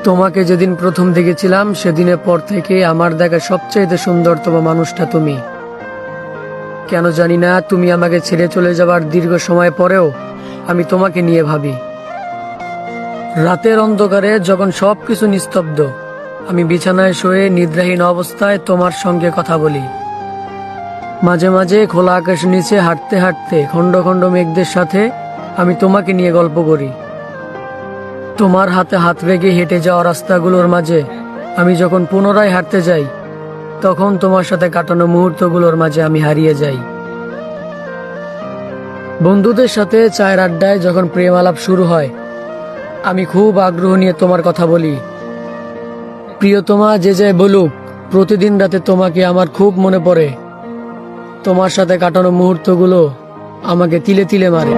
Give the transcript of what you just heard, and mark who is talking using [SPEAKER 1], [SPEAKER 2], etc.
[SPEAKER 1] তোমাকে যেদিন প্রথম দেখেছিলাম সেদিনের পর থেকে আমার দেখা সবচাইতে সুন্দরতম মানুষটা তুমি। কেন জানি না, তুমি আমাকে ছেড়ে চলে যাবার দীর্ঘ সময় পরেও আমি তোমাকে নিয়ে ভাবি। রাতের অন্ধকারে যখন সবকিছু নিস্তব্ধ, আমি বিছানায় শুয়ে নিদ্রাহীন অবস্থায় তোমার সঙ্গে কথা বলি। মাঝে মাঝে খোলা আকাশের নিচে হাঁটতে হাঁটতে খণ্ড খণ্ড মেঘদের সাথে আমি তোমাকে নিয়ে গল্প করি। তোমার হাতে হাত রেখে হেঁটে যাওয়া রাস্তাগুলোর মাঝে আমি যখন পুনরায় হাঁটতে যাই, তখন তোমার সাথে কাটানো মুহূর্তগুলোর মাঝে আমি হারিয়ে যাই। বন্ধুদের সাথে চায়ের আড্ডায় যখন প্রেম আলাপ শুরু হয়, আমি খুব আগ্রহ নিয়ে তোমার কথা বলি। প্রিয়তমা যে যাই বলুক, প্রতিদিন রাতে তোমাকে আমার খুব মনে পড়ে। তোমার সাথে কাটানো মুহূর্তগুলো আমাকে তিলে তিলে মারে।